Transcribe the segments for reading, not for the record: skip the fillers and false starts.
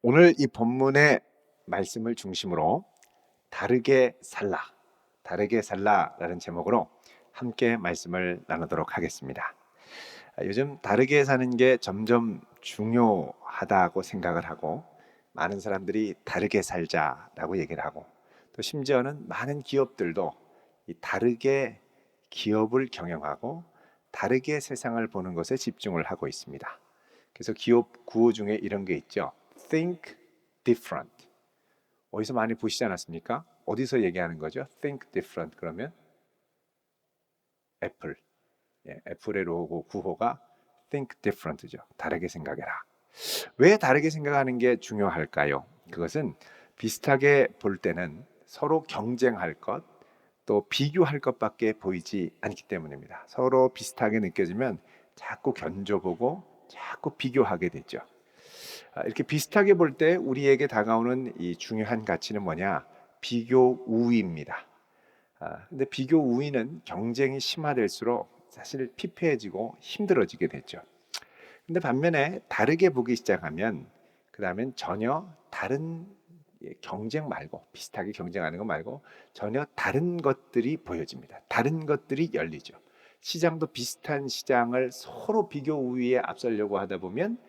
오늘 이 본문의 말씀을 중심으로 다르게 살라라는 제목으로 함께 말씀을 나누도록 하겠습니다. 요즘 다르게 사는 게 점점 중요하다고 생각을 하고 많은 사람들이 다르게 살자라고 얘기를 하고 또 심지어는 많은 기업들도 이 다르게 기업을 경영하고 다르게 세상을 보는 것에 집중을 하고 있습니다. 그래서 기업 구호 중에 이런 게 있죠. Think different. 어디서 많이 보시지 않았습니까? 어디서 얘기하는 거죠? Think different. 그러면 애플. 애플의 로고 구호가 Think different죠. 다르게 생각해라. 왜 다르게 생각하는 게 중요할까요? 그것은 비슷하게 볼 때는 서로 경쟁할 것, 또 비교할 것밖에 보이지 않기 때문입니다. 서로 비슷하게 느껴지면 자꾸 견줘보고 자꾸 비교하게 되죠. 이렇게 비슷하게 볼 때 우리에게 다가오는 이 중요한 가치는 뭐냐? 비교 우위입니다. 근데 비교 우위는 경쟁이 심화될수록 사실 피폐해지고 힘들어지게 되죠. 근데 반면에 다르게 보기 시작하면 그 다음엔 전혀 다른 경쟁 말고 비슷하게 경쟁하는 거 말고 전혀 다른 것들이 보여집니다. 다른 것들이 열리죠. 시장도 비슷한 시장을 서로 비교 우위에 앞서려고 하다 보면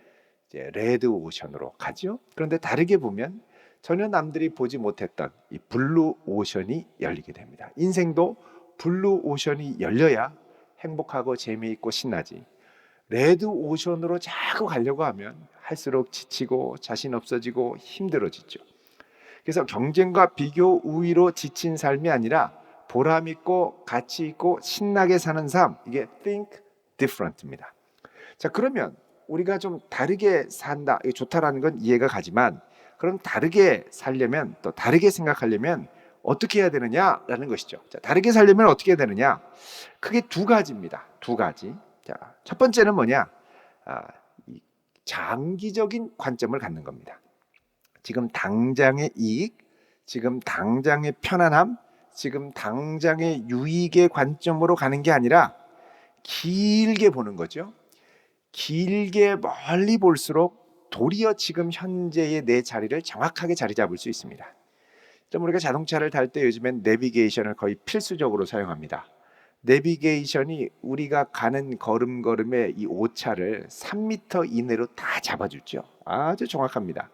이제 레드 오션으로 가죠. 그런데 다르게 보면 전혀 남들이 보지 못했던 이 블루 오션이 열리게 됩니다. 인생도 블루 오션이 열려야 행복하고 재미있고 신나지. 레드 오션으로 자꾸 가려고 하면 할수록 지치고 자신 없어지고 힘들어지죠. 그래서 경쟁과 비교 우위로 지친 삶이 아니라 보람 있고 가치 있고 신나게 사는 삶, 이게 think different입니다. 자, 그러면 우리가 좀 다르게 산다, 이게 좋다라는 건 이해가 가지만 그럼 다르게 살려면 또 다르게 생각하려면 어떻게 해야 되느냐라는 것이죠. 자, 다르게 살려면 어떻게 해야 되느냐? 크게 두 가지입니다. 두 가지. 자, 첫 번째는 뭐냐? 이 장기적인 관점을 갖는 겁니다. 지금 당장의 이익, 지금 당장의 편안함, 지금 당장의 유익의 관점으로 가는 게 아니라 길게 보는 거죠. 길게 멀리 볼수록 도리어 지금 현재의 내 자리를 정확하게 자리 잡을 수 있습니다. 좀 우리가 자동차를 탈 때 요즘엔 내비게이션을 거의 필수적으로 사용합니다. 내비게이션이 우리가 가는 걸음걸음의 이 오차를 3m 이내로 다 잡아주죠. 아주 정확합니다.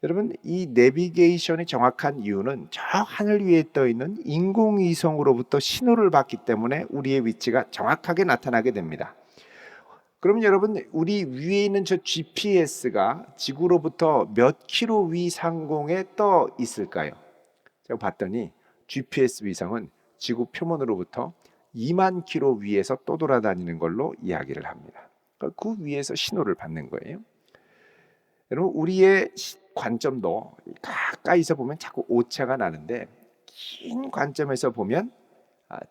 여러분, 이 내비게이션이 정확한 이유는 저 하늘 위에 떠 있는 인공위성으로부터 신호를 받기 때문에 우리의 위치가 정확하게 나타나게 됩니다. 그럼 여러분, 우리 위에 있는 저 GPS가 지구로부터 몇 킬로 위 상공에 떠 있을까요? 제가 봤더니 GPS 위성은 지구 표면으로부터 2만 킬로 위에서 떠돌아다니는 걸로 이야기를 합니다. 그 위에서 신호를 받는 거예요. 여러분, 우리의 관점도 가까이서 보면 자꾸 오차가 나는데 긴 관점에서 보면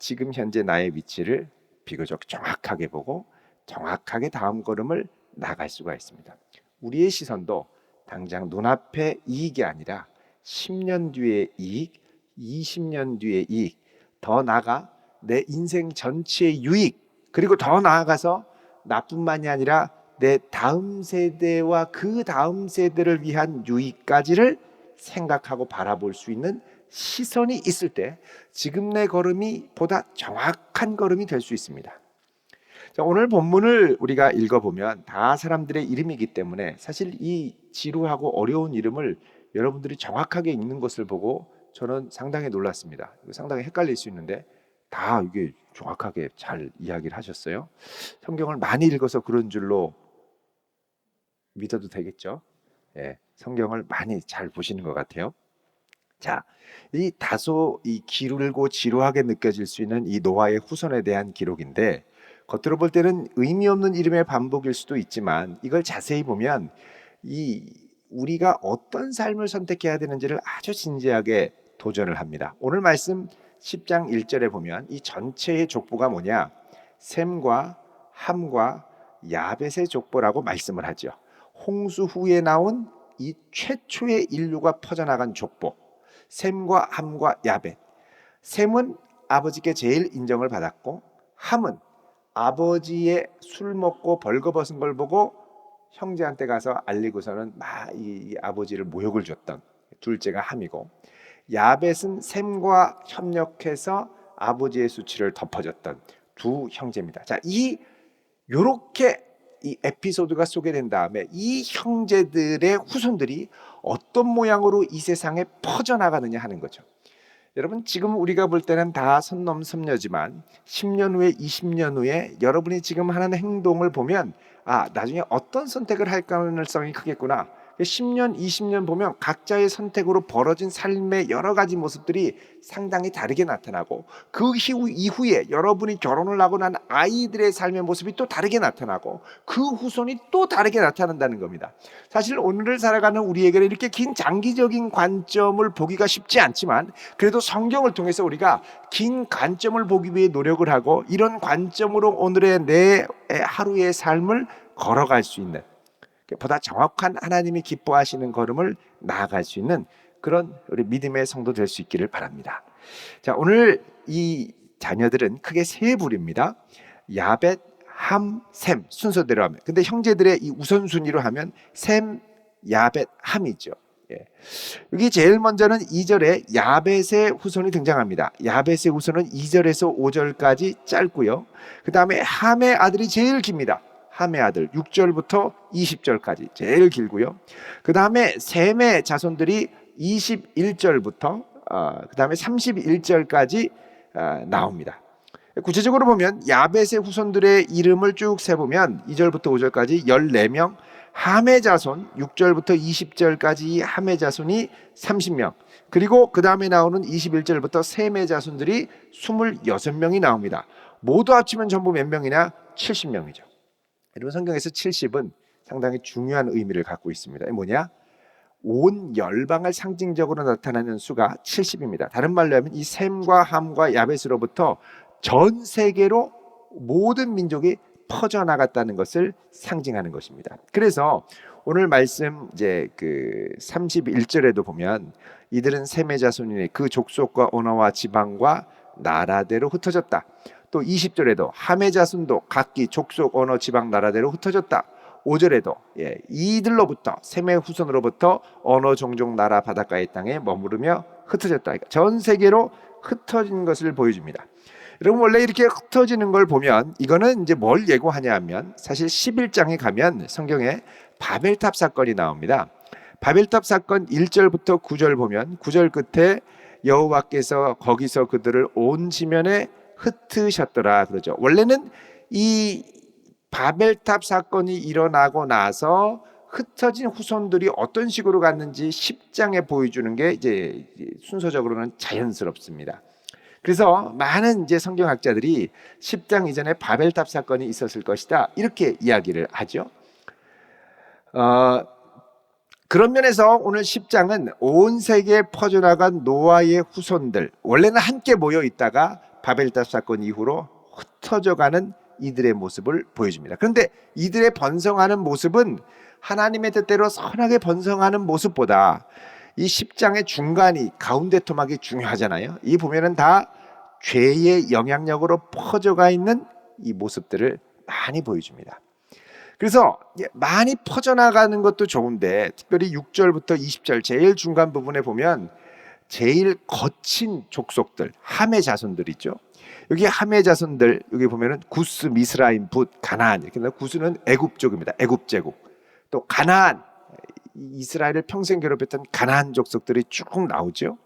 지금 현재 나의 위치를 비교적 정확하게 보고 정확하게 다음 걸음을 나갈 수가 있습니다. 우리의 시선도 당장 눈앞의 이익이 아니라 10년 뒤의 이익, 20년 뒤의 이익, 더 나아가 내 인생 전체의 유익, 그리고 더 나아가서 나뿐만이 아니라 내 다음 세대와 그 다음 세대를 위한 유익까지를 생각하고 바라볼 수 있는 시선이 있을 때 지금 내 걸음이 보다 정확한 걸음이 될 수 있습니다. 자, 오늘 본문을 우리가 읽어보면 다 사람들의 이름이기 때문에 사실 이 지루하고 어려운 이름을 여러분들이 정확하게 읽는 것을 보고 저는 상당히 놀랐습니다. 상당히 헷갈릴 수 있는데 다 이게 정확하게 잘 이야기를 하셨어요. 성경을 많이 읽어서 그런 줄로 믿어도 되겠죠? 예, 성경을 많이 잘 보시는 것 같아요. 자, 이 다소 이 길고 지루하게 느껴질 수 있는 이 노아의 후손에 대한 기록인데 겉으로 볼 때는 의미 없는 이름의 반복일 수도 있지만 이걸 자세히 보면 이 우리가 어떤 삶을 선택해야 되는지를 아주 진지하게 도전을 합니다. 오늘 말씀 10장 1절에 보면 이 전체의 족보가 뭐냐? 셈과 함과 야벳의 족보라고 말씀을 하죠. 홍수 후에 나온 이 최초의 인류가 퍼져나간 족보. 셈과 함과 야벳. 셈은 아버지께 제일 인정을 받았고 함은 아버지의 술 먹고 벌거벗은 걸 보고 형제한테 가서 알리고서는 막 이 아버지를 모욕을 줬던 둘째가 함이고, 야벳은 셈과 협력해서 아버지의 수치를 덮어줬던 두 형제입니다. 자, 요렇게 이 에피소드가 소개된 다음에 이 형제들의 후손들이 어떤 모양으로 이 세상에 퍼져나가느냐 하는 거죠. 여러분, 지금 우리가 볼 때는 다 선남선녀지만 10년 후에 20년 후에 여러분이 지금 하는 행동을 보면 나중에 어떤 선택을 할 가능성이 크겠구나. 10년, 20년 보면 각자의 선택으로 벌어진 삶의 여러 가지 모습들이 상당히 다르게 나타나고, 그 이후에 여러분이 결혼을 하고 난 아이들의 삶의 모습이 또 다르게 나타나고, 그 후손이 또 다르게 나타난다는 겁니다. 사실 오늘을 살아가는 우리에게는 이렇게 긴 장기적인 관점을 보기가 쉽지 않지만, 그래도 성경을 통해서 우리가 긴 관점을 보기 위해 노력을 하고, 이런 관점으로 오늘의 내 하루의 삶을 걸어갈 수 있는, 보다 정확한 하나님이 기뻐하시는 걸음을 나아갈 수 있는 그런 우리 믿음의 성도 될 수 있기를 바랍니다. 자, 오늘 이 자녀들은 크게 세 부류입니다. 야벳, 함, 셈 순서대로 하면, 근데 형제들의 이 우선순위로 하면 셈, 야벳, 함이죠. 여기 제일 먼저는 2절에 야벳의 후손이 등장합니다. 야벳의 후손은 2절에서 5절까지 짧고요. 그 다음에 함의 아들이 제일 깁니다. 함의 아들 6절부터 20절까지 제일 길고요. 그 다음에 셈의 자손들이 21절부터 그 다음에 31절까지 나옵니다. 구체적으로 보면 야벳의 후손들의 이름을 쭉 세보면 2절부터 5절까지 14명, 함의 자손 6절부터 20절까지 함의 자손이 30명, 그리고 그 다음에 나오는 21절부터 셈의 자손들이 26명이 나옵니다. 모두 합치면 전부 몇 명이냐? 70명이죠. 여러분, 성경에서 70은 상당히 중요한 의미를 갖고 있습니다. 뭐냐? 온 열방을 상징적으로 나타내는 수가 70입니다. 다른 말로 하면 이 셈과 함과 야벳으로부터 전 세계로 모든 민족이 퍼져나갔다는 것을 상징하는 것입니다. 그래서 오늘 말씀 이제 그 31절에도 보면 이들은 셈의 자손이니 그 족속과 언어와 지방과 나라대로 흩어졌다. 또 20절에도 함의 자손도 각기 족속, 언어, 지방, 나라대로 흩어졌다. 5절에도 이들로부터 셈의 후손으로부터 언어, 종족, 나라, 바닷가의 땅에 머무르며 흩어졌다. 전 세계로 흩어진 것을 보여줍니다. 여러분, 원래 이렇게 흩어지는 걸 보면 이거는 이제 뭘 예고하냐 하면, 사실 11장에 가면 성경에 바벨탑 사건이 나옵니다. 바벨탑 사건 1절부터 9절 보면 9절 끝에 여호와께서 거기서 그들을 온 지면에 흩으셨더라 그러죠. 원래는 이 바벨탑 사건이 일어나고 나서 흩어진 후손들이 어떤 식으로 갔는지 10장에 보여주는 게 이제 순서적으로는 자연스럽습니다. 그래서 많은 이제 성경학자들이 10장 이전에 바벨탑 사건이 있었을 것이다 이렇게 이야기를 하죠. 그런 면에서 오늘 10장은 온 세계에 퍼져나간 노아의 후손들, 원래는 함께 모여 있다가 바벨탑 사건 이후로 흩어져가는 이들의 모습을 보여줍니다. 그런데 이들의 번성하는 모습은 하나님의 뜻대로 선하게 번성하는 모습보다 이 10장의 중간이, 가운데 토막이 중요하잖아요. 이 보면은 다 죄의 영향력으로 퍼져가 있는 이 모습들을 많이 보여줍니다. 그래서 많이 퍼져나가는 것도 좋은데, 특별히 6절부터 20절 제일 중간 부분에 보면 제일 거친 족속들, 함의 자손들 있죠. 여기 함의 자손들, 여기 보면은 구스, 미스라임, 붓, 가나안, 이렇게 구스는 애굽 쪽입니다. 애굽 제국. 또 가나안, 이스라엘을 평생 괴롭혔던 가나안 족속들이 쭉 나오죠.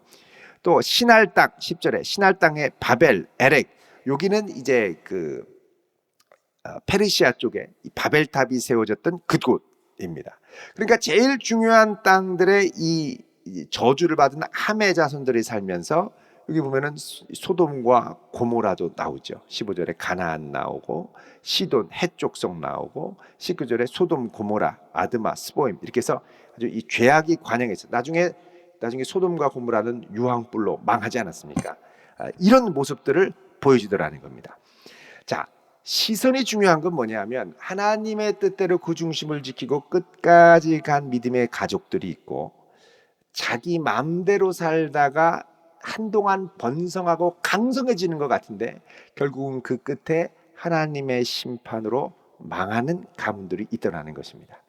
또 신할 땅, 10절에 신할 땅의 바벨, 에렉, 여기는 이제 그 페르시아 쪽에 바벨탑이 세워졌던 그곳입니다. 그러니까 제일 중요한 땅들의 이 저주를 받은 함의 자손들이 살면서, 여기 보면은 소돔과 고모라도 나오죠. 15절에 가나안 나오고, 시돈, 헷족속 나오고, 19절에 소돔, 고모라, 아드마, 스보임, 이렇게 해서 아주 이 죄악이 관영해서 나중에 소돔과 고모라는 유황불로 망하지 않았습니까? 이런 모습들을 보여주더라는 겁니다. 자, 시선이 중요한 건 뭐냐면 하나님의 뜻대로 그 중심을 지키고 끝까지 간 믿음의 가족들이 있고, 자기 마음대로 살다가 한동안 번성하고 강성해지는 것 같은데 결국은 그 끝에 하나님의 심판으로 망하는 가문들이 있더라는 것입니다.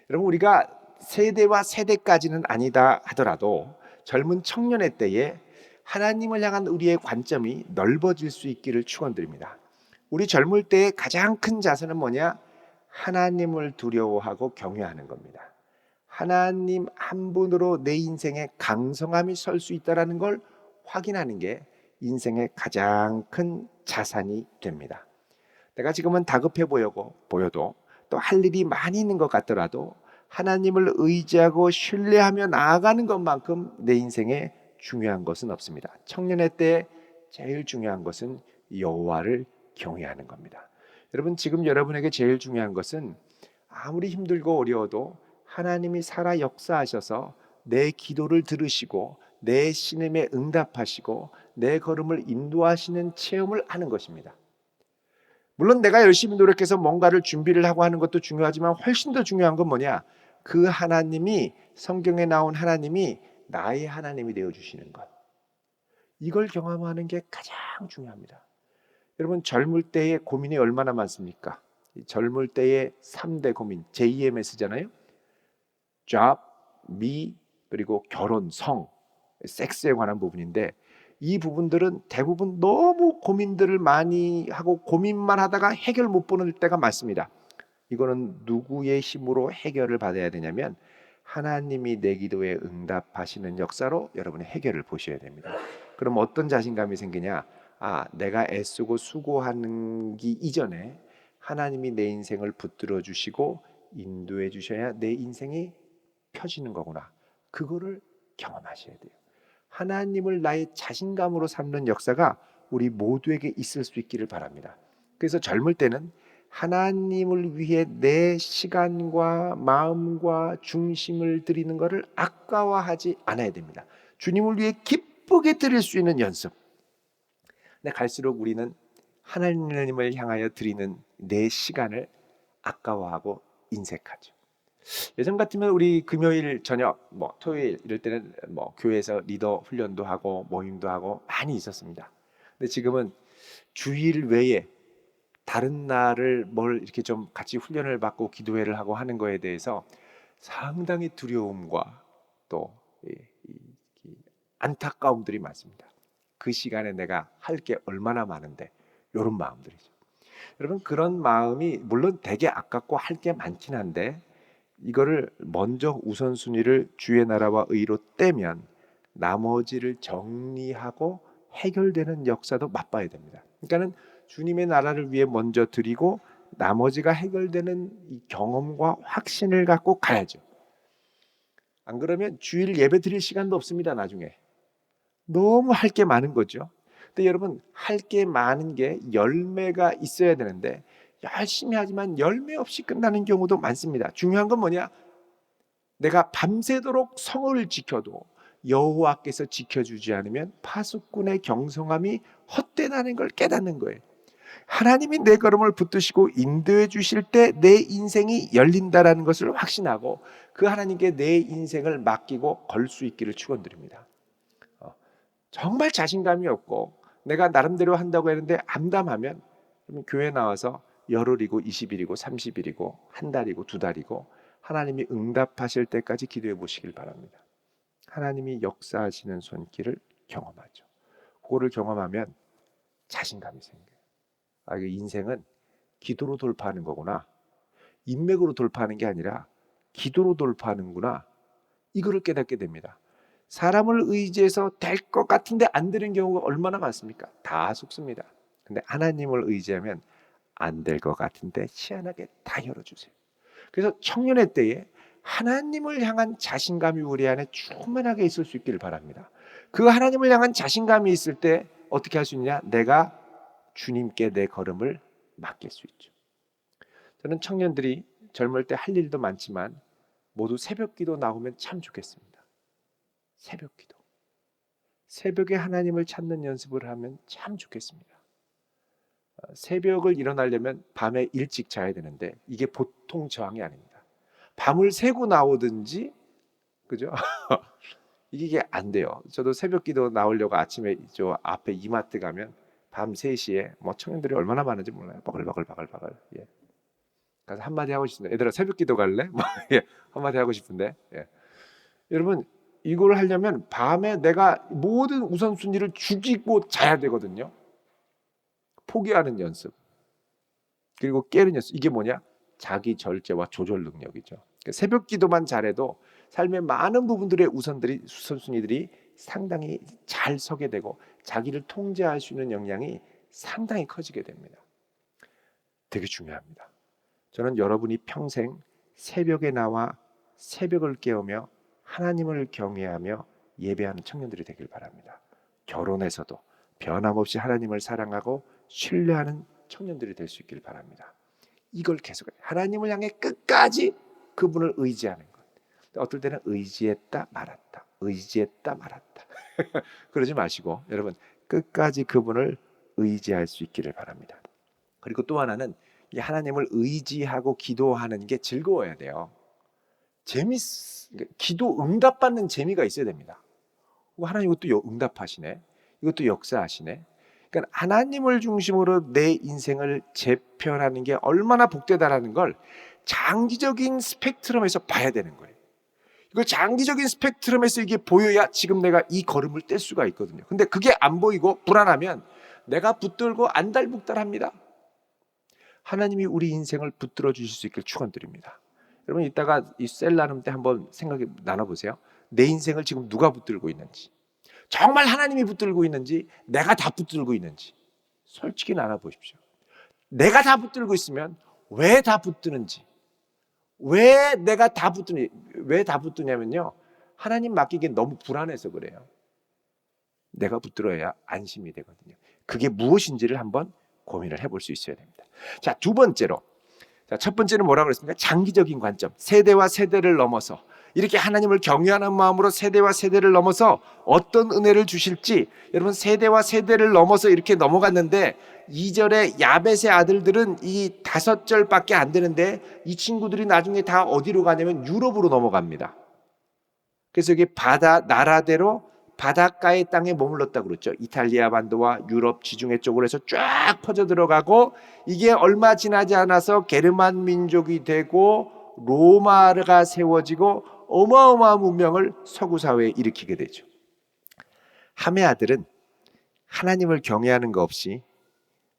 여러분 우리가 세대와 세대까지는 아니다 하더라도 젊은 청년의 때에 하나님을 향한 우리의 관점이 넓어질 수 있기를 축원드립니다. 우리 젊을 때의 가장 큰 자세는 뭐냐? 하나님을 두려워하고 경외하는 겁니다. 하나님 한 분으로 내 인생에 강성함이 설 수 있다는 걸 확인하는 게 인생의 가장 큰 자산이 됩니다. 내가 지금은 다급해 보여도 또 할 일이 많이 있는 것 같더라도 하나님을 의지하고 신뢰하며 나아가는 것만큼 내 인생에 중요한 것은 없습니다. 청년의 때 제일 중요한 것은 여호와를 경외하는 겁니다. 여러분 지금 여러분에게 제일 중요한 것은 아무리 힘들고 어려워도 하나님이 살아 역사하셔서 내 기도를 들으시고 내 신음에 응답하시고 내 걸음을 인도하시는 체험을 하는 것입니다. 물론 내가 열심히 노력해서 뭔가를 준비를 하고 하는 것도 중요하지만 훨씬 더 중요한 건 뭐냐? 그 하나님이 성경에 나온 하나님이 나의 하나님이 되어 주시는 것. 이걸 경험하는 게 가장 중요합니다. 여러분 젊을 때의 고민이 얼마나 많습니까? 젊을 때의 3대 고민, JMS잖아요. job, me, 그리고 결혼, 성, 섹스에 관한 부분인데 이 부분들은 대부분 너무 고민들을 많이 하고 고민만 하다가 해결 못 보는 때가 많습니다. 이거는 누구의 힘으로 해결을 받아야 되냐면 하나님이 내 기도에 응답하시는 역사로 여러분의 해결을 보셔야 됩니다. 그럼 어떤 자신감이 생기냐? 아, 내가 애쓰고 수고하는 기 이전에 하나님이 내 인생을 붙들어 주시고 인도해 주셔야 내 인생이 펴지는 거구나. 그거를 경험하셔야 돼요. 하나님을 나의 자신감으로 삼는 역사가 우리 모두에게 있을 수 있기를 바랍니다. 그래서 젊을 때는 하나님을 위해 내 시간과 마음과 중심을 드리는 것을 아까워하지 않아야 됩니다. 주님을 위해 기쁘게 드릴 수 있는 연습. 근데 갈수록 우리는 하나님을 향하여 드리는 내 시간을 아까워하고 인색하죠. 예전 같으면 우리 금요일 저녁, 토요일 이럴 때는 교회에서 리더 훈련도 하고 모임도 하고 많이 있었습니다. 근데 지금은 주일 외에 다른 날을 뭘 이렇게 좀 같이 훈련을 받고 기도회를 하고 하는 거에 대해서 상당히 두려움과 또 안타까움들이 많습니다. 그 시간에 내가 할 게 얼마나 많은데 이런 마음들이죠. 여러분 그런 마음이 물론 되게 아깝고 할 게 많긴 한데 이거를 먼저 우선순위를 주의 나라와 의로 떼면 나머지를 정리하고 해결되는 역사도 맛봐야 됩니다. 그러니까는 주님의 나라를 위해 먼저 드리고 나머지가 해결되는 이 경험과 확신을 갖고 가야죠. 안 그러면 주일 예배 드릴 시간도 없습니다. 나중에 너무 할 게 많은 거죠. 근데 여러분 할 게 많은 게 열매가 있어야 되는데 열심히 하지만 열매 없이 끝나는 경우도 많습니다. 중요한 건 뭐냐? 내가 밤새도록 성을 지켜도 여호와께서 지켜주지 않으면 파수꾼의 경성함이 헛되다는 걸 깨닫는 거예요. 하나님이 내 걸음을 붙드시고 인도해 주실 때 내 인생이 열린다라는 것을 확신하고 그 하나님께 내 인생을 맡기고 걸 수 있기를 축원드립니다. 정말 자신감이 없고 내가 나름대로 한다고 했는데 암담하면 교회 나와서 열흘이고 20일이고 30일이고 한 달이고 두 달이고 하나님이 응답하실 때까지 기도해 보시길 바랍니다. 하나님이 역사하시는 손길을 경험하죠. 그거를 경험하면 자신감이 생겨요. 아, 이게 인생은 기도로 돌파하는 거구나. 인맥으로 돌파하는 게 아니라 기도로 돌파하는구나. 이거를 깨닫게 됩니다. 사람을 의지해서 될 것 같은데 안 되는 경우가 얼마나 많습니까? 다 속습니다. 근데 하나님을 의지하면 안 될 것 같은데 희한하게 다 열어주세요. 그래서 청년의 때에 하나님을 향한 자신감이 우리 안에 충만하게 있을 수 있기를 바랍니다. 그 하나님을 향한 자신감이 있을 때 어떻게 할 수 있냐? 내가 주님께 내 걸음을 맡길 수 있죠. 저는 청년들이 젊을 때 할 일도 많지만 모두 새벽 기도 나오면 참 좋겠습니다. 새벽 기도. 새벽에 하나님을 찾는 연습을 하면 참 좋겠습니다. 새벽을 일어나려면 밤에 일찍 자야 되는데 이게 보통 저항이 아닙니다. 밤을 새고 나오든지 그죠? 이게 안 돼요. 저도 새벽 기도 나오려고 아침에 저 앞에 이마트 가면 밤 3시에 청년들이 얼마나 많은지 몰라요. 바글바글. 예. 가서 한마디 하고 싶습니다. 얘들아 새벽기도 갈래? 뭐, 예, 한마디 하고 싶은데 예. 여러분 이걸 하려면 밤에 내가 모든 우선순위를 죽이고 자야 되거든요. 포기하는 연습 그리고 깨는 연습. 이게 뭐냐? 자기 절제와 조절 능력이죠. 그러니까 새벽 기도만 잘해도 삶의 많은 부분들의 우선순위들이 상당히 잘 서게 되고 자기를 통제할 수 있는 역량이 상당히 커지게 됩니다. 되게 중요합니다. 저는 여러분이 평생 새벽에 나와 새벽을 깨우며 하나님을 경외하며 예배하는 청년들이 되길 바랍니다. 결혼해서도 변함없이 하나님을 사랑하고 신뢰하는 청년들이 될 수 있길 바랍니다. 이걸 계속 하나님을 향해 끝까지 그분을 의지하는 것. 어떨 때는 의지했다 말았다. 의지했다 말았다. 그러지 마시고 여러분 끝까지 그분을 의지할 수 있기를 바랍니다. 그리고 또 하나는 이 하나님을 의지하고 기도하는 게 즐거워야 돼요. 기도 응답받는 재미가 있어야 됩니다. 하나님 이것도 응답하시네. 이것도 역사하시네. 그러니까 하나님을 중심으로 내 인생을 재편하는 게 얼마나 복되다라는 걸 장기적인 스펙트럼에서 봐야 되는 거예요. 이걸 장기적인 스펙트럼에서 이게 보여야 지금 내가 이 걸음을 뗄 수가 있거든요. 근데 그게 안 보이고 불안하면 내가 붙들고 안달복달합니다. 하나님이 우리 인생을 붙들어 주실 수 있길 축원드립니다. 여러분 이따가 이 셀 나눔 때 한번 생각해 나눠보세요. 내 인생을 지금 누가 붙들고 있는지, 정말 하나님이 붙들고 있는지, 내가 다 붙들고 있는지 솔직히 나눠보십시오. 내가 다 붙들고 있으면 왜 다 붙드는지, 왜 내가 다 붙드니, 왜 다 붙드냐면요, 하나님 맡기기엔 너무 불안해서 그래요. 내가 붙들어야 안심이 되거든요. 그게 무엇인지를 한번 고민을 해볼 수 있어야 됩니다. 자, 두 번째로, 첫 번째는 뭐라고 그랬습니까? 장기적인 관점, 세대와 세대를 넘어서 이렇게 하나님을 경외하는 마음으로 세대와 세대를 넘어서 어떤 은혜를 주실지, 여러분 세대와 세대를 넘어서 이렇게 넘어갔는데 2절에 야벳의 아들들은 이 5절밖에 안 되는데 이 친구들이 나중에 다 어디로 가냐면 유럽으로 넘어갑니다. 그래서 이게 나라대로 바닷가의 땅에 머물렀다고 그랬죠. 이탈리아 반도와 유럽 지중해 쪽으로 해서 쫙 퍼져 들어가고 이게 얼마 지나지 않아서 게르만 민족이 되고 로마가 세워지고 어마어마한 문명을 서구 사회에 일으키게 되죠. 함의 아들은 하나님을 경외하는 것 없이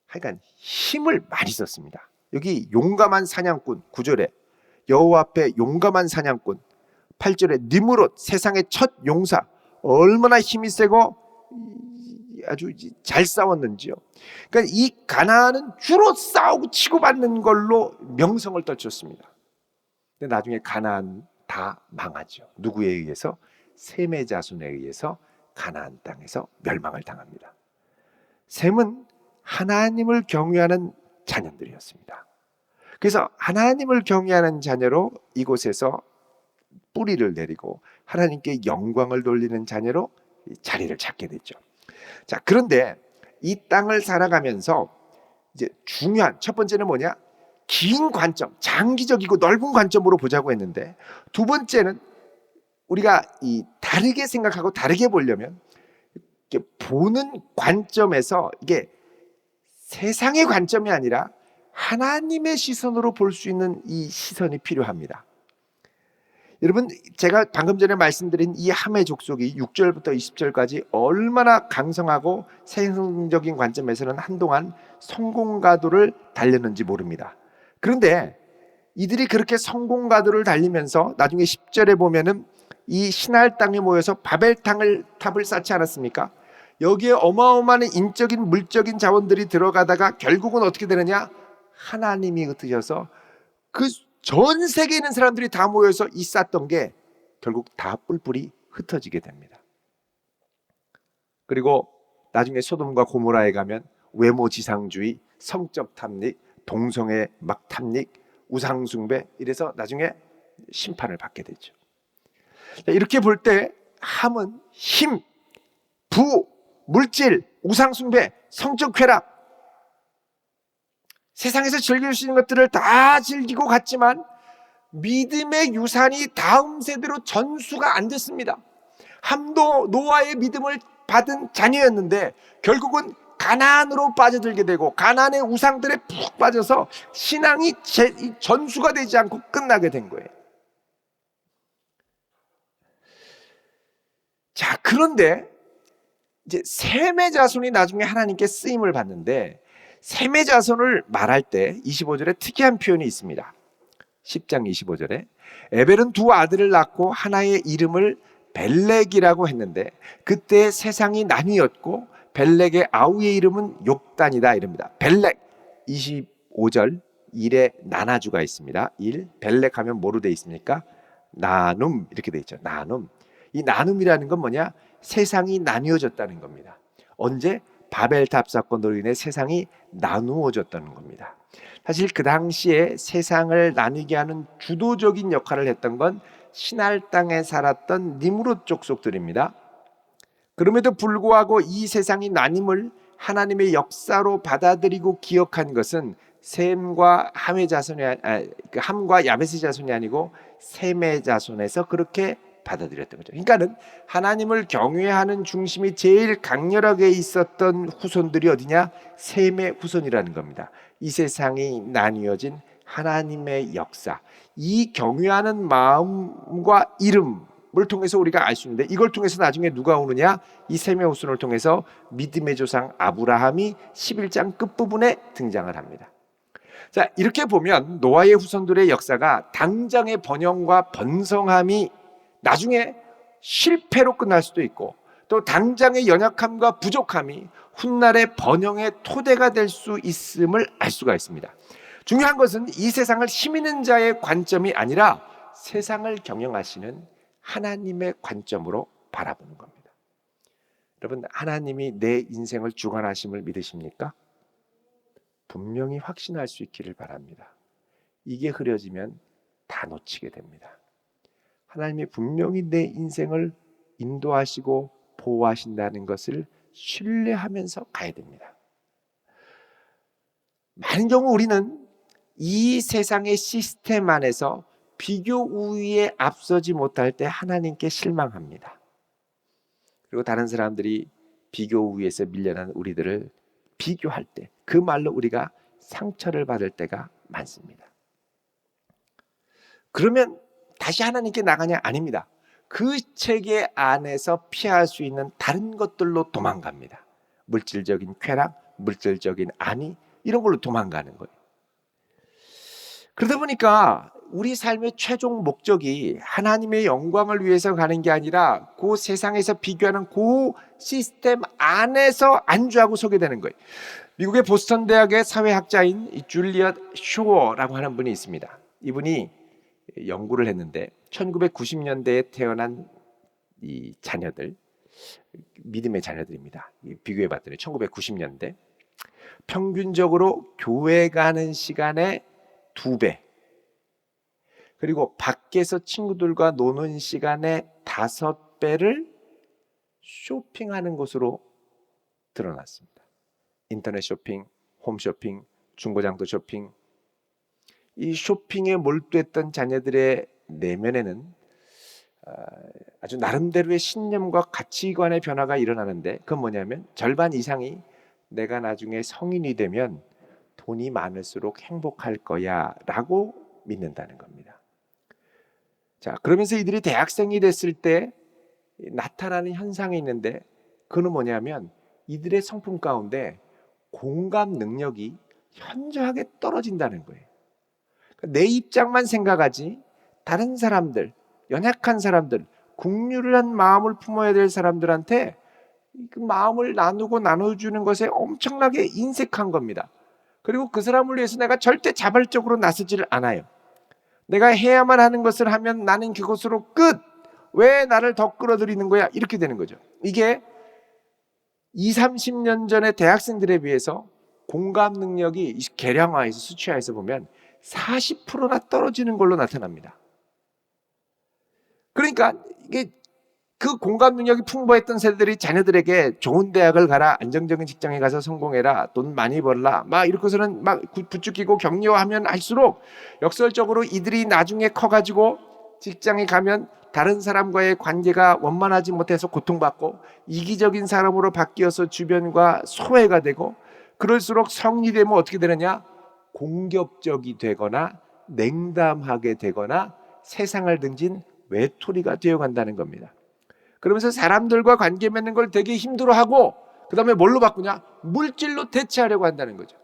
하여간 힘을 많이 썼습니다. 여기 용감한 사냥꾼 9절에 여호와 앞에 용감한 사냥꾼, 8절에 니므롯 세상의 첫 용사, 얼마나 힘이 세고 아주 잘 싸웠는지요. 그러니까 이 가나안은 주로 싸우고 치고받는 걸로 명성을 떨쳤습니다. 근데 나중에 가나안 다 망하죠. 누구에 의해서? 셈의 자손에 의해서 가나안 땅에서 멸망을 당합니다. 셈은 하나님을 경외하는 자녀들이었습니다. 그래서 하나님을 경외하는 자녀로 이곳에서 뿌리를 내리고 하나님께 영광을 돌리는 자녀로 자리를 찾게 됐죠. 자, 그런데 이 땅을 살아가면서 이제 중요한 첫 번째는 뭐냐? 긴 관점, 장기적이고 넓은 관점으로 보자고 했는데, 두 번째는 우리가 이 다르게 생각하고 다르게 보려면 이렇게 보는 관점에서 이게 세상의 관점이 아니라 하나님의 시선으로 볼 수 있는 이 시선이 필요합니다. 여러분 제가 방금 전에 말씀드린 이 함의 족속이 6절부터 20절까지 얼마나 강성하고 세상적인 관점에서는 한동안 성공가도를 달렸는지 모릅니다. 그런데 이들이 그렇게 성공가도를 달리면서 나중에 10절에 보면은 이 신할 땅에 모여서 바벨탑을 쌓지 않았습니까? 여기에 어마어마한 인적인 물적인 자원들이 들어가다가 결국은 어떻게 되느냐? 하나님이 흩으셔서 그 전 세계에 있는 사람들이 다 모여서 이 쌓던 게 결국 다 뿔뿔이 흩어지게 됩니다. 그리고 나중에 소돔과 고모라에 가면 외모지상주의, 성적 탐닉, 동성애 막 탐닉, 우상숭배, 이래서 나중에 심판을 받게 되죠. 이렇게 볼 때 함은 힘, 부, 물질, 우상숭배, 성적 쾌락, 세상에서 즐길 수 있는 것들을 다 즐기고 갔지만 믿음의 유산이 다음 세대로 전수가 안 됐습니다. 함도 노아의 믿음을 받은 자녀였는데 결국은 가난으로 빠져들게 되고 가난의 우상들에 푹 빠져서 신앙이 전수가 되지 않고 끝나게 된 거예요. 자, 그런데 이제 셈의 자손이 나중에 하나님께 쓰임을 받는데, 셈의 자손을 말할 때 25절에 특이한 표현이 있습니다. 10장 25절에 에벨은 두 아들을 낳고 하나의 이름을 벨렉이라고 했는데 그때 세상이 나뉘었고 벨렉의 아우의 이름은 욕단이다 이럽니다. 벨렉 25절 1에 나나주가 있습니다. 1 벨렉 하면 뭐로 되어 있습니까? 나눔 이렇게 되어 있죠. 나눔. 이 나눔이라는 건 뭐냐? 세상이 나뉘어졌다는 겁니다. 언제? 바벨탑 사건으로 인해 세상이 나누어졌다는 겁니다. 사실 그 당시에 세상을 나뉘게 하는 주도적인 역할을 했던 건 신할 땅에 살았던 니므롯 족속들입니다. 그럼에도 불구하고 이 세상이 나님을 하나님의 역사로 받아들이고 기억한 것은 셈과 함의 자손이 함과 야벳의 자손이 아니고 셈의 자손에서 그렇게 받아들였던 거죠. 그러니까는 하나님을 경외하는 중심이 제일 강렬하게 있었던 후손들이 어디냐? 셈의 후손이라는 겁니다. 이 세상이 나뉘어진 하나님의 역사, 이 경외하는 마음과 이름을 통해서 우리가 알 수 있는데, 이걸 통해서 나중에 누가 오느냐? 이 셈의 후손을 통해서 믿음의 조상 아브라함이 11장 끝부분에 등장을 합니다. 자, 이렇게 보면 노아의 후손들의 역사가 당장의 번영과 번성함이 나중에 실패로 끝날 수도 있고, 또 당장의 연약함과 부족함이 훗날의 번영의 토대가 될 수 있음을 알 수가 있습니다. 중요한 것은 이 세상을 힘 있는 자의 관점이 아니라 세상을 경영하시는 하나님의 관점으로 바라보는 겁니다. 여러분, 하나님이 내 인생을 주관하심을 믿으십니까? 분명히 확신할 수 있기를 바랍니다. 이게 흐려지면 다 놓치게 됩니다. 하나님이 분명히 내 인생을 인도하시고 보호하신다는 것을 신뢰하면서 가야 됩니다. 많은 경우 우리는 이 세상의 시스템 안에서 비교 우위에 앞서지 못할 때 하나님께 실망합니다. 그리고 다른 사람들이 비교 우위에서 밀려난 우리들을 비교할 때 그 말로 우리가 상처를 받을 때가 많습니다. 그러면 다시 하나님께 나가냐? 아닙니다. 그 체계 안에서 피할 수 있는 다른 것들로 도망갑니다. 물질적인 쾌락, 물질적인 안위, 이런 걸로 도망가는 거예요. 그러다 보니까 우리 삶의 최종 목적이 하나님의 영광을 위해서 가는 게 아니라 그 세상에서 비교하는 그 시스템 안에서 안주하고 서게 되는 거예요. 미국의 보스턴 대학의 사회학자인 줄리엇 쇼어라고 하는 분이 있습니다. 이분이 연구를 했는데 1990년대에 태어난 이 자녀들, 믿음의 자녀들입니다. 비교해 봤더니 1990년대 평균적으로 교회 가는 시간의 2배, 그리고 밖에서 친구들과 노는 시간의 5배를 쇼핑하는 것으로 드러났습니다. 인터넷 쇼핑, 홈쇼핑, 중고장터 쇼핑. 이 쇼핑에 몰두했던 자녀들의 내면에는 아주 나름대로의 신념과 가치관의 변화가 일어나는데, 그건 뭐냐면 절반 이상이 내가 나중에 성인이 되면 돈이 많을수록 행복할 거야 라고 믿는다는 겁니다. 자, 그러면서 이들이 대학생이 됐을 때 나타나는 현상이 있는데, 그건 뭐냐면 이들의 성품 가운데 공감 능력이 현저하게 떨어진다는 거예요. 내 입장만 생각하지 다른 사람들, 연약한 사람들, 긍휼한 마음을 품어야 될 사람들한테 그 마음을 나누고 나눠주는 것에 엄청나게 인색한 겁니다. 그리고 그 사람을 위해서 내가 절대 자발적으로 나서지를 않아요. 내가 해야만 하는 것을 하면 나는 그것으로 끝! 왜 나를 더 끌어들이는 거야? 이렇게 되는 거죠. 이게 20, 30년 전의 대학생들에 비해서 공감 능력이 계량화해서 수치화해서 보면 40%나 떨어지는 걸로 나타납니다. 그러니까 이게 그 공감 능력이 풍부했던 세대들이 자녀들에게 좋은 대학을 가라, 안정적인 직장에 가서 성공해라, 돈 많이 벌라, 막 이렇게서는 막 부추기고 격려하면 할수록 역설적으로 이들이 나중에 커가지고 직장에 가면 다른 사람과의 관계가 원만하지 못해서 고통받고 이기적인 사람으로 바뀌어서 주변과 소외가 되고, 그럴수록 성인이 되면 어떻게 되느냐? 공격적이 되거나 냉담하게 되거나 세상을 등진 외톨이가 되어간다는 겁니다. 그러면서 사람들과 관계 맺는 걸 되게 힘들어하고, 그 다음에 뭘로 바꾸냐? 물질로 대체하려고 한다는 거죠.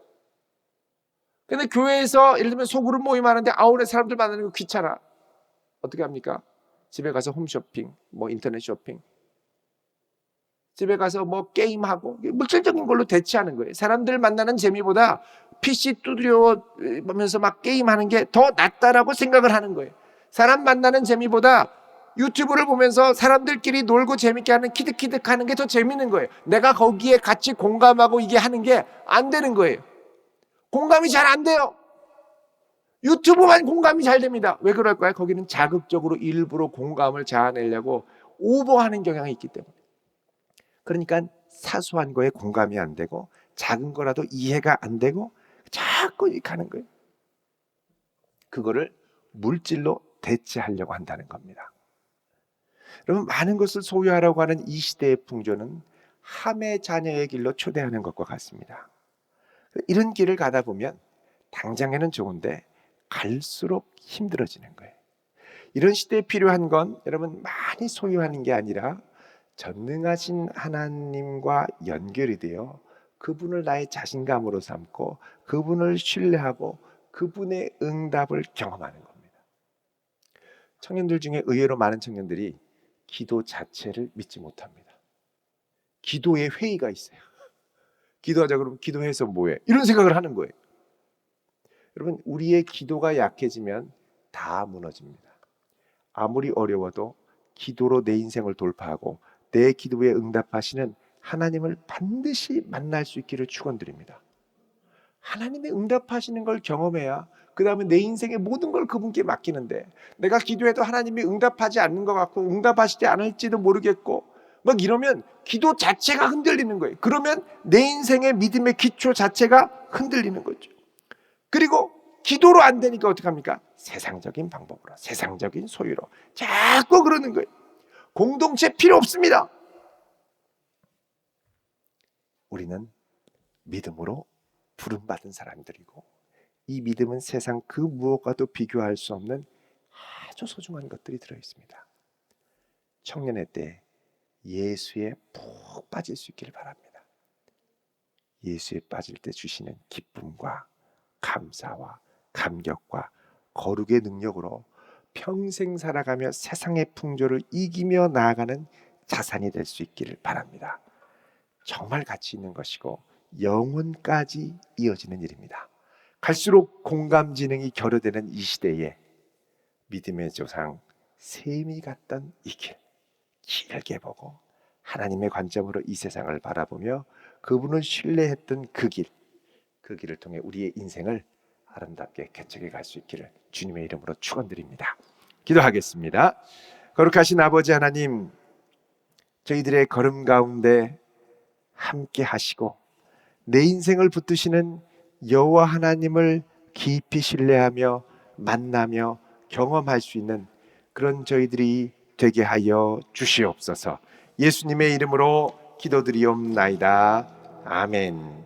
근데 교회에서 예를 들면 소그룹 모임하는데 아울렛 사람들 만나는 거 귀찮아. 어떻게 합니까? 집에 가서 홈쇼핑, 뭐 인터넷 쇼핑, 집에 가서 뭐 게임하고 물질적인 걸로 대체하는 거예요. 사람들 만나는 재미보다 PC 두드려보면서 막 게임하는 게 더 낫다라고 생각을 하는 거예요. 사람 만나는 재미보다 유튜브를 보면서 사람들끼리 놀고 재밌게 하는 키득키득 하는 게 더 재밌는 거예요. 내가 거기에 같이 공감하고 이게 하는 게 안 되는 거예요. 공감이 잘 안 돼요. 유튜브만 공감이 잘 됩니다. 왜 그럴까요? 거기는 자극적으로 일부러 공감을 자아내려고 오버하는 경향이 있기 때문에. 그러니까 사소한 거에 공감이 안 되고 작은 거라도 이해가 안 되고 자꾸 이렇게 하는 거예요. 그거를 물질로 대체하려고 한다는 겁니다. 여러분, 많은 것을 소유하라고 하는 이 시대의 풍조는 함의 자녀의 길로 초대하는 것과 같습니다. 이런 길을 가다 보면 당장에는 좋은데 갈수록 힘들어지는 거예요. 이런 시대에 필요한 건 여러분 많이 소유하는 게 아니라 전능하신 하나님과 연결이 되어 그분을 나의 자신감으로 삼고 그분을 신뢰하고 그분의 응답을 경험하는 겁니다. 청년들 중에 의외로 많은 청년들이 기도 자체를 믿지 못합니다. 기도에 회의가 있어요. 기도하자 그러면 기도해서 뭐해? 이런 생각을 하는 거예요. 여러분, 우리의 기도가 약해지면 다 무너집니다. 아무리 어려워도 기도로 내 인생을 돌파하고 내 기도에 응답하시는 하나님을 반드시 만날 수 있기를 축원드립니다. 하나님의 응답하시는 걸 경험해야 그 다음에 내 인생의 모든 걸 그분께 맡기는데, 내가 기도해도 하나님이 응답하지 않는 것 같고 응답하시지 않을지도 모르겠고 막 이러면 기도 자체가 흔들리는 거예요. 그러면 내 인생의 믿음의 기초 자체가 흔들리는 거죠. 그리고 기도로 안 되니까 어떡합니까? 세상적인 방법으로, 세상적인 소유로 자꾸 그러는 거예요. 공동체 필요 없습니다. 우리는 믿음으로 부름받은 사람들이고, 이 믿음은 세상 그 무엇과도 비교할 수 없는 아주 소중한 것들이 들어있습니다. 청년의 때 예수에 푹 빠질 수 있기를 바랍니다. 예수에 빠질 때 주시는 기쁨과 감사와 감격과 거룩의 능력으로 평생 살아가며 세상의 풍조를 이기며 나아가는 자산이 될 수 있기를 바랍니다. 정말 가치 있는 것이고 영혼까지 이어지는 일입니다. 갈수록 공감 지능이 결여되는 이 시대에 믿음의 조상 셈이 갔던 이 길, 길게 보고 하나님의 관점으로 이 세상을 바라보며 그분을 신뢰했던 그 길을 통해 우리의 인생을 아름답게 개척해 갈 수 있기를 주님의 이름으로 축원드립니다. 기도하겠습니다. 거룩하신 아버지 하나님, 저희들의 걸음 가운데 함께 하시고 내 인생을 붙드시는 여호와 하나님을 깊이 신뢰하며 만나며 경험할 수 있는 그런 저희들이 되게 하여 주시옵소서. 예수님의 이름으로 기도드리옵나이다. 아멘.